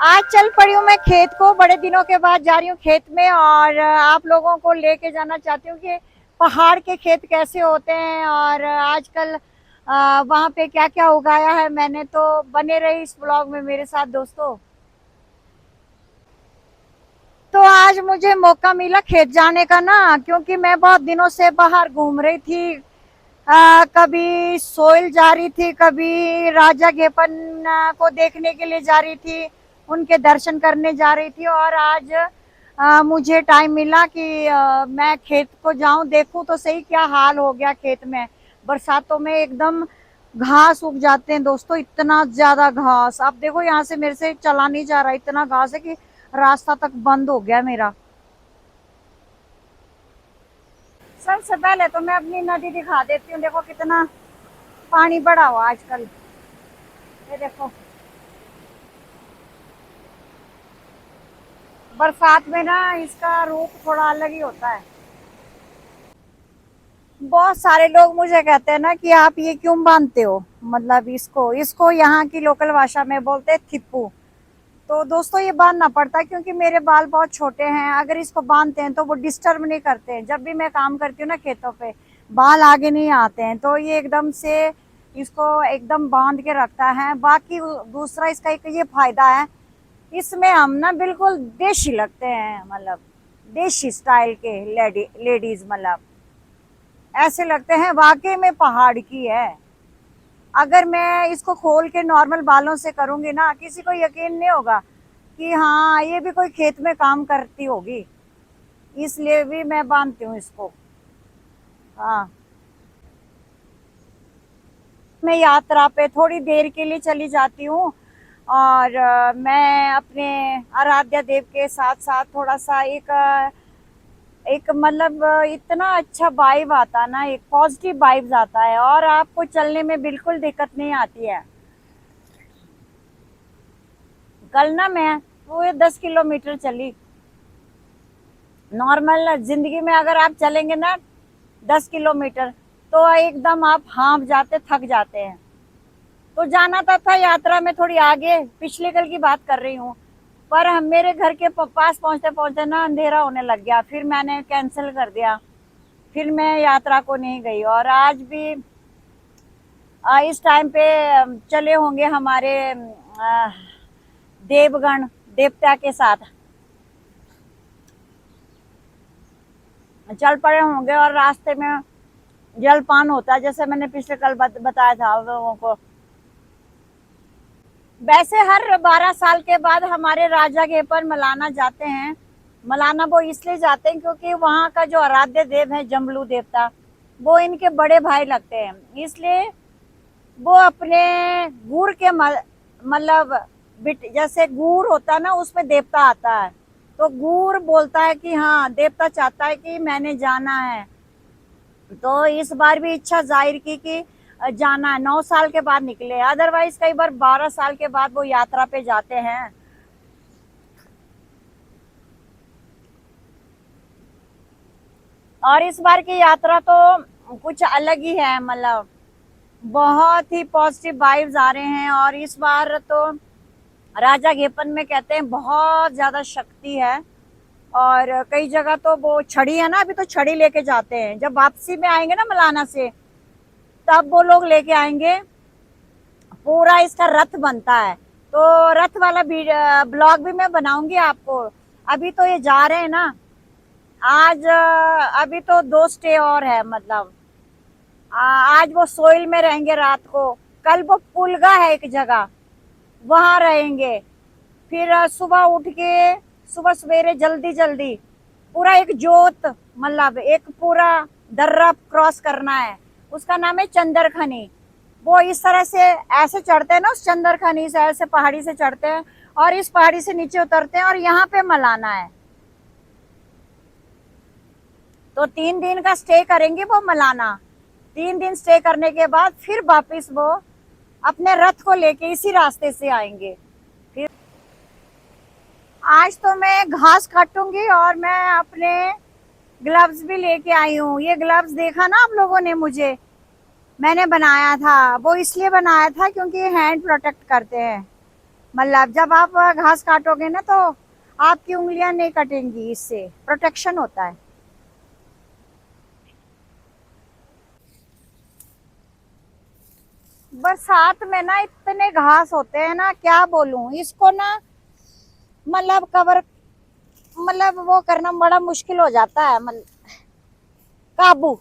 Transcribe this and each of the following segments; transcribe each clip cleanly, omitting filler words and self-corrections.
आज चल पड़ी हूँ मैं खेत को। बड़े दिनों के बाद जा रही हूँ खेत में और आप लोगों को लेके जाना चाहती हूँ कि पहाड़ के खेत कैसे होते हैं और आजकल वहाँ पे क्या क्या उगाया है मैंने। तो बने रही इस ब्लॉग में मेरे साथ दोस्तों। तो आज मुझे मौका मिला खेत जाने का ना, क्योंकि मैं बहुत दिनों से बाहर घूम रही थी। कभी सोइल जा रही थी, कभी राजा घेपन को देखने के लिए जा रही थी, उनके दर्शन करने जा रही थी। और आज मुझे टाइम मिला कि मैं खेत को जाऊं, देखूं तो सही क्या हाल हो गया खेत में। बरसातों में एकदम घास उग जाते हैं दोस्तों, इतना ज्यादा घास। आप देखो यहाँ से मेरे से चला नहीं जा रहा, इतना घास है कि रास्ता तक बंद हो गया मेरा। सबसे पहले तो मैं अपनी नदी दिखा देती हूँ। देखो कितना पानी बढ़ा हुआ आजकल, ये देखो। बरसात में ना इसका रूप थोड़ा अलग ही होता है। बहुत सारे लोग मुझे कहते हैं ना कि आप ये क्यों बांधते हो, मतलब इसको इसको यहाँ की लोकल भाषा में बोलते हैं थिप्पू। तो दोस्तों ये बांधना पड़ता है क्योंकि मेरे बाल बहुत छोटे हैं। अगर इसको बांधते हैं तो वो डिस्टर्ब नहीं करते हैं। जब भी मैं काम करती हूँ ना खेतों पे, बाल आगे नहीं आते हैं, तो ये एकदम से इसको एकदम बांध के रखता है। बाकी दूसरा इसका एक ये फायदा है, इसमें हम ना बिल्कुल देशी लगते हैं, मतलब देशी स्टाइल के लेडीज, मतलब ऐसे लगते हैं वाकई में पहाड़ की है। अगर मैं इसको खोल के नॉर्मल बालों से करूंगी ना, किसी को यकीन नहीं होगा कि हाँ ये भी कोई खेत में काम करती होगी। इसलिए भी मैं बांधती हूँ इसको। हाँ, मैं यात्रा पे थोड़ी देर के लिए चली जाती हूँ और मैं अपने आराध्य देव के साथ साथ थोड़ा सा एक मतलब इतना अच्छा वाइब आता है ना, एक पॉजिटिव वाइब्स आता है और आपको चलने में बिल्कुल दिक्कत नहीं आती है। कल ना मैं पूरे 10 किलोमीटर चली। नॉर्मल जिंदगी में अगर आप चलेंगे ना 10 किलोमीटर, तो एकदम आप हाँफ जाते, थक जाते हैं। तो जाना था यात्रा में थोड़ी आगे, पिछले कल की बात कर रही हूँ। पर हम मेरे घर के पास पहुंचते पहुंचते ना अंधेरा होने लग गया, फिर मैंने कैंसिल कर दिया। फिर मैं यात्रा को नहीं गई। और आज भी इस टाइम पे चले होंगे हमारे देवगण देवता के साथ चल पड़े होंगे और रास्ते में जलपान होता है, जैसे मैंने पिछले कल बताया था आप लोगों को। वैसे हर 12 साल के बाद हमारे राजा घेपन मलाना जाते हैं। मलाना वो इसलिए जाते हैं क्योंकि वहाँ का जो आराध्य देव है जम्बलू देवता, वो इनके बड़े भाई लगते हैं। इसलिए वो अपने गुड़ के मतलब जैसे गुड़ होता है ना, उसमें देवता आता है, तो गुड़ बोलता है कि हाँ देवता चाहता है कि मैंने जाना है। तो इस बार भी इच्छा जाहिर की कि जाना है। 9 साल के बाद निकले, अदरवाइज कई बार 12 साल के बाद वो यात्रा पे जाते हैं। और इस बार की यात्रा तो कुछ अलग ही है, मतलब बहुत ही पॉजिटिव वाइब्स आ रहे हैं। और इस बार तो राजा घेपन में कहते हैं बहुत ज्यादा शक्ति है। और कई जगह तो वो छड़ी है ना, अभी तो छड़ी लेके जाते हैं। जब वापसी में आएंगे ना मलाना से, तब वो लोग लेके आएंगे। पूरा इसका रथ बनता है, तो रथ वाला ब्लॉग भी मैं बनाऊंगी आपको। अभी तो ये जा रहे हैं ना आज, अभी तो 2 स्टे और है, मतलब आज वो सोइल में रहेंगे रात को। कल वो पुलगा है एक जगह, वहां रहेंगे। फिर सुबह उठ के, सुबह सवेरे जल्दी जल्दी पूरा एक जोत, मतलब एक पूरा दर्रा क्रॉस करना है। उसका नाम है चंदरखनी। वो इस तरह से ऐसे चढ़ते हैं ना, उस चंदरखनी से ऐसे पहाड़ी से चढ़ते हैं और इस पहाड़ी से नीचे उतरते हैं और यहाँ पे मलाना है। तो 3 दिन का स्टे करेंगे वो मलाना। 3 दिन स्टे करने के बाद फिर वापिस वो अपने रथ को लेके इसी रास्ते से आएंगे। फिर आज तो मैं घास काटूंगी और मैं अपने ग्लव्स भी लेके आई हूँ। ये ग्लव्स देखा ना आप लोगों ने मुझे, मैंने बनाया था। वो इसलिए बनाया था क्योंकि ये हैंड प्रोटेक्ट करते हैं। मतलब जब आप घास काटोगे ना तो आपकी उंगलियां नहीं कटेंगी, इससे प्रोटेक्शन होता है। बरसात में ना इतने घास होते हैं ना, क्या बोलूं इसको ना, मतलब कवर, मतलब वो करना बड़ा मुश्किल हो जाता है। मतलब काबू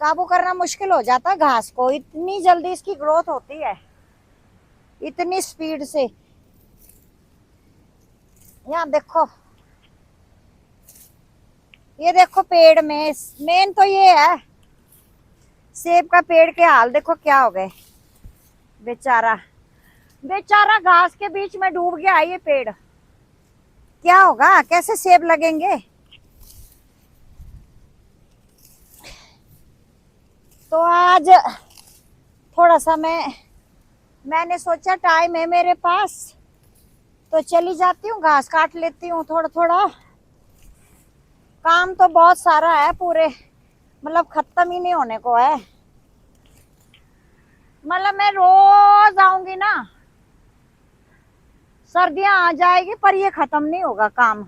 काबू करना मुश्किल हो जाता है घास को, इतनी जल्दी इसकी ग्रोथ होती है, इतनी स्पीड से। यहाँ देखो, ये देखो पेड़ में मेन तो ये है, सेब का पेड़ के हाल देखो क्या हो गए। बेचारा बेचारा घास के बीच में डूब गया ये पेड़, क्या होगा, कैसे सेब लगेंगे। तो आज थोड़ा सा मैंने सोचा टाइम है मेरे पास, तो चली जाती हूँ घास काट लेती हूँ थोड़ा थोड़ा। काम तो बहुत सारा है, पूरे मतलब खत्म ही नहीं होने को है। मतलब मैं रोज आऊंगी ना, सर्दियां आ जाएगी पर ये खत्म नहीं होगा काम।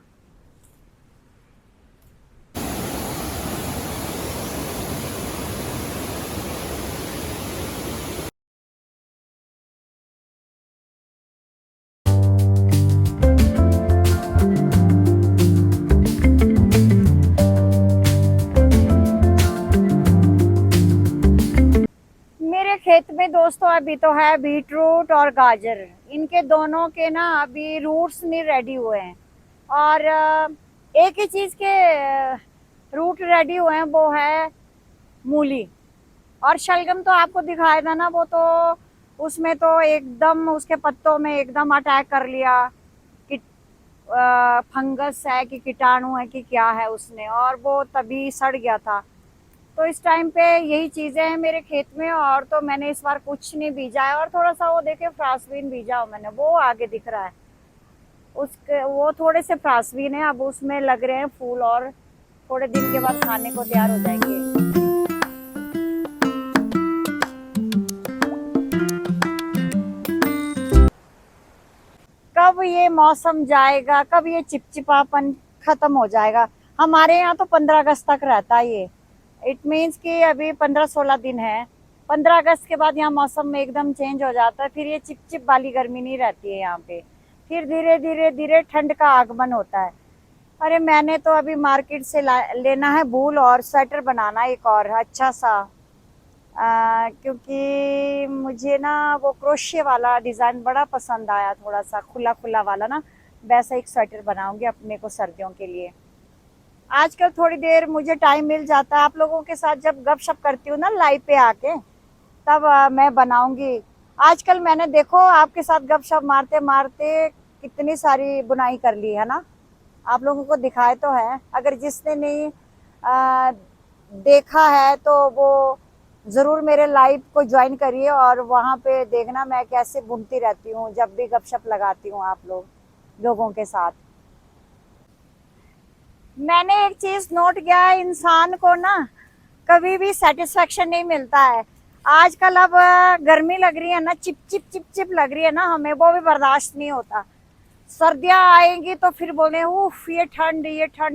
मेरे खेत में दोस्तों अभी तो है बीटरूट और गाजर, इनके दोनों के ना अभी रूट्स नहीं रेडी हुए हैं। और एक ही चीज के रूट रेडी हुए हैं, वो है मूली। और शलगम तो आपको दिखाया था ना, वो तो उसमें तो एकदम उसके पत्तों में एकदम अटैक कर लिया कि फंगस है कि कीटाणु है कि क्या है उसने, और वो तभी सड़ गया था। तो इस टाइम पे यही चीजें हैं मेरे खेत में, और तो मैंने इस बार कुछ नहीं बीजा है। और थोड़ा सा वो देखे फ्रांसबीन बीजा हो मैंने, वो आगे दिख रहा है, उसके वो थोड़े से फ्रांसबीन है, अब उसमें लग रहे हैं फूल, और थोड़े दिन के बाद खाने को तैयार हो जाएंगे। कब ये मौसम जाएगा, कब ये चिपचिपापन खत्म हो जाएगा। हमारे यहाँ तो 15 अगस्त तक रहता है ये, इट मीन्स कि अभी 15-16 दिन है। 15 अगस्त के बाद यहाँ मौसम में एकदम चेंज हो जाता है, फिर ये चिपचिप वाली गर्मी नहीं रहती है यहाँ पे, फिर धीरे धीरे धीरे ठंड का आगमन होता है। अरे मैंने तो अभी मार्केट से लेना है वूल, और स्वेटर बनाना एक और अच्छा सा, क्योंकि मुझे ना वो क्रोशिया वाला डिज़ाइन बड़ा पसंद आया, थोड़ा सा खुला खुला वाला ना, वैसा एक स्वेटर बनाऊंगी अपने को सर्दियों के लिए। आजकल थोड़ी देर मुझे टाइम मिल जाता है, आप लोगों के साथ जब गपशप करती हूँ ना लाइव पे आके, तब मैं बनाऊंगी। आजकल मैंने देखो आपके साथ गपशप मारते मारते कितनी सारी बुनाई कर ली है ना, आप लोगों को दिखाए तो है। अगर जिसने नहीं देखा है तो वो जरूर मेरे लाइव को ज्वाइन करिए, और वहां पे देखना मैं कैसे बुनती रहती हूँ जब भी गपशप लगाती हूँ आप लोगों के साथ। मैंने एक चीज नोट किया है, इंसान को ना कभी भी सेटिस्फेक्शन नहीं मिलता है। आजकल अब गर्मी लग रही है ना, चिप चिप चिप चिप लग रही है ना, हमें वो भी बर्दाश्त नहीं होता। सर्दियां आएंगी तो फिर बोले उफ ये ठंड,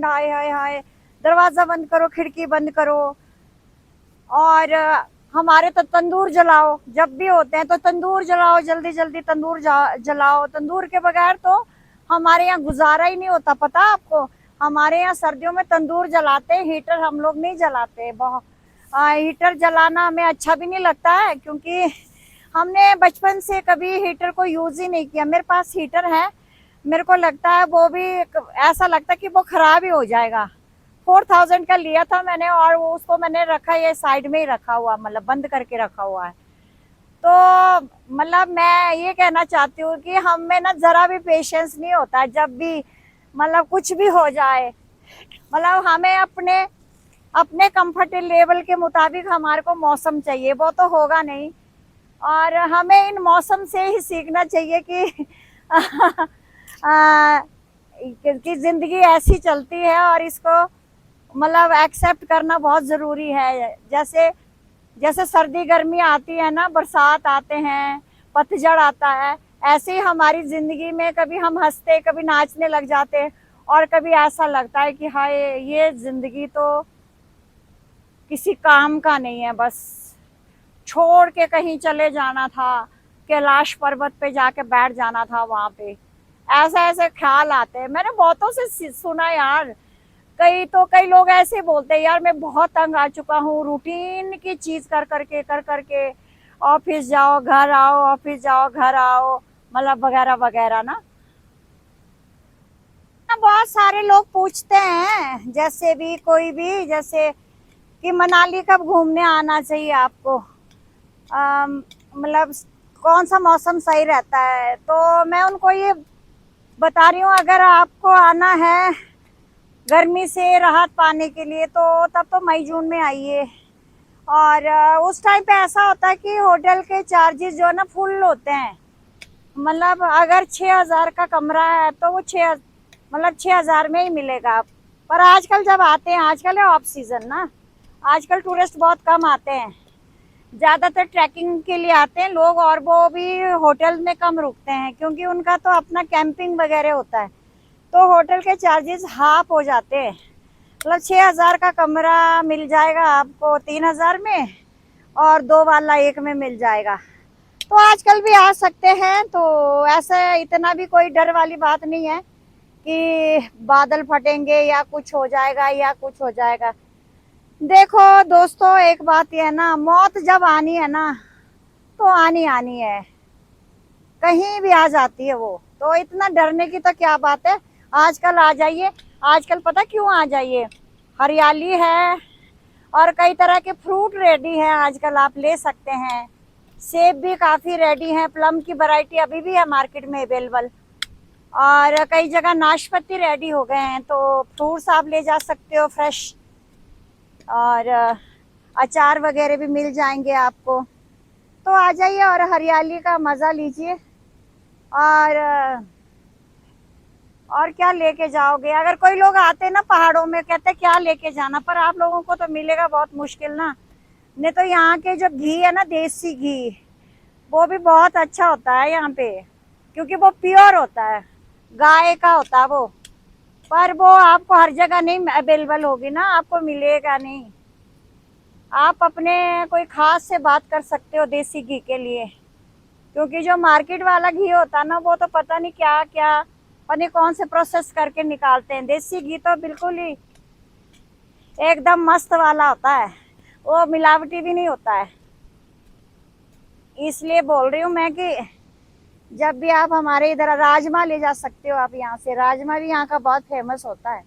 हाय हाय हाय, दरवाजा बंद करो, खिड़की बंद करो। और हमारे तो तंदूर जलाओ, जब भी होते हैं तो तंदूर जलाओ, जल्दी जल्दी तंदूर जलाओ। तंदूर के बगैर तो हमारे यहाँ गुजारा ही नहीं होता, पता आपको। हमारे यहाँ सर्दियों में तंदूर जलाते हैं, हीटर हम लोग नहीं जलाते। बहुत हीटर जलाना हमें अच्छा भी नहीं लगता है, क्योंकि हमने बचपन से कभी हीटर को यूज ही नहीं किया। मेरे पास हीटर है, मेरे को लगता है वो भी ऐसा लगता है कि वो खराब ही हो जाएगा। 4000 का लिया था मैंने, और वो उसको मैंने रखा, ये साइड में ही रखा हुआ, मतलब बंद करके रखा हुआ है। तो मतलब मैं ये कहना चाहती हूँ कि हम में ना जरा भी पेशेंस नहीं होता, जब भी मतलब कुछ भी हो जाए। मतलब हमें अपने अपने कंफर्ट लेवल के मुताबिक हमारे को मौसम चाहिए, वो तो होगा नहीं। और हमें इन मौसम से ही सीखना चाहिए कि कि जिंदगी ऐसी चलती है, और इसको मतलब एक्सेप्ट करना बहुत जरूरी है। जैसे जैसे सर्दी गर्मी आती है ना, बरसात आते हैं, पतझड़ आता है, ऐसे ही हमारी जिंदगी में कभी हम हंसते, कभी नाचने लग जाते, और कभी ऐसा लगता है कि हाय ये जिंदगी तो किसी काम का नहीं है, बस छोड़ के कहीं चले जाना था, कैलाश पर्वत पे जाके बैठ जाना था वहां पे। ऐसे ऐसे ख्याल आते हैं। मैंने बहुतों से सुना यार, कई लोग ऐसे बोलते हैं यार मैं बहुत तंग आ चुका हूँ रूटीन की चीज कर करके ऑफिस जाओ घर आओ, ऑफिस जाओ घर आओ, मतलब वगैरह वगैरह ना। बहुत सारे लोग पूछते हैं, जैसे भी कोई भी, जैसे कि मनाली कब घूमने आना चाहिए आपको, मतलब कौन सा मौसम सही रहता है। तो मैं उनको ये बता रही हूँ, अगर आपको आना है गर्मी से राहत पाने के लिए तो तब तो मई जून में आइए। और उस टाइम पे ऐसा होता है कि होटल के चार्जेस जो है ना फुल होते हैं। मतलब अगर 6,000 का कमरा है तो वो 6,000 में ही मिलेगा आप। पर आजकल जब आते हैं, आजकल है ऑफ सीजन ना, आजकल टूरिस्ट बहुत कम आते हैं, ज्यादातर ट्रैकिंग के लिए आते हैं लोग, और वो भी होटल में कम रुकते हैं क्योंकि उनका तो अपना कैंपिंग वगैरह होता है। तो होटल के चार्जेस हाफ हो जाते हैं। मतलब 6,000 का कमरा मिल जाएगा आपको 3,000 में, और 2 वाला 1 में मिल जाएगा। तो आजकल भी आ सकते हैं। तो ऐसा इतना भी कोई डर वाली बात नहीं है कि बादल फटेंगे या कुछ हो जाएगा या कुछ हो जाएगा। देखो दोस्तों, एक बात यह है ना, मौत जब आनी है ना तो आनी आनी है, कहीं भी आ जाती है वो। तो इतना डरने की तो क्या बात है, आजकल आ जाइए। आजकल पता क्यों आ जाइए, हरियाली है और कई तरह के फ्रूट रेडी हैं, आजकल आप ले सकते हैं। सेब भी काफी रेडी हैं, प्लम की वैरायटी अभी भी है मार्केट में अवेलेबल, और कई जगह नाशपाती रेडी हो गए हैं। तो फ्रूट्स आप ले जा सकते हो फ्रेश, और अचार वगैरह भी मिल जाएंगे आपको। तो आ जाइए और हरियाली का मजा लीजिए। और और क्या लेके जाओगे, अगर कोई लोग आते ना पहाड़ों में कहते क्या लेके जाना, पर आप लोगों को तो मिलेगा बहुत मुश्किल ना। नहीं तो यहाँ के जो घी है ना, देसी घी, वो भी बहुत अच्छा होता है यहाँ पे, क्योंकि वो प्योर होता है, गाय का होता है वो। पर वो आपको हर जगह नहीं अवेलेबल होगी ना, आपको मिलेगा नहीं। आप अपने कोई खास से बात कर सकते हो देसी घी के लिए, क्योंकि जो मार्केट वाला घी होता है ना, वो तो पता नहीं क्या क्या, पता नहीं कौन से प्रोसेस करके निकालते हैं। देसी घी तो बिल्कुल ही एकदम मस्त वाला होता है, वो मिलावटी भी नहीं होता है। इसलिए बोल रही हूँ मैं कि जब भी आप हमारे इधर राजमा ले जा सकते हो, आप यहाँ से राजमा भी यहाँ का बहुत फेमस होता है।